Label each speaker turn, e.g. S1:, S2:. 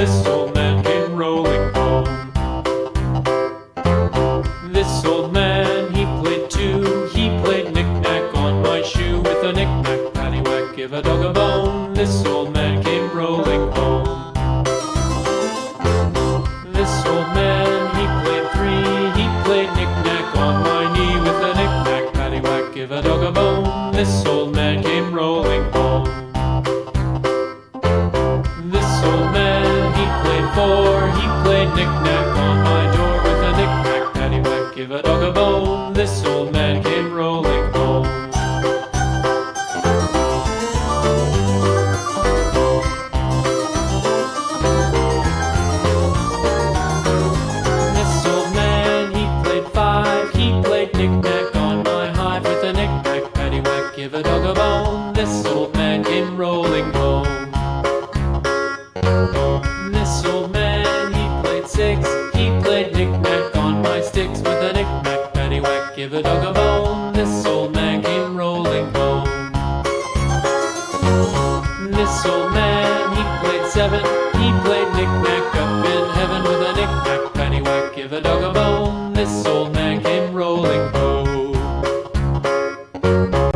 S1: this old man came rolling home. This old man, he played too. He played knick-knack on my shoe. With a knick-knack, paddywhack, give a dog a bone. This old man came rolling home. This old man, he played three. He played knick-knack on my knee. With a knick-knack, paddywhack, give a dog a bone. This old man came rolling home. This old man, he played four. He played knick-knack on my door. With a knick-knack, paddywhack, give a dog a bone. This old man came rolling home. This old man, he played five. He played knick-knack on my hive. With a knick-knack, paddywhack, give a dog a bone. This old man came rolling home. This old man, he played six. He played knick-knack on my sticks. With a knick-knack, paddywhack, give a dog a bone. This old man came rolling home. This old man, he played seven. He played knick-knack up in heaven.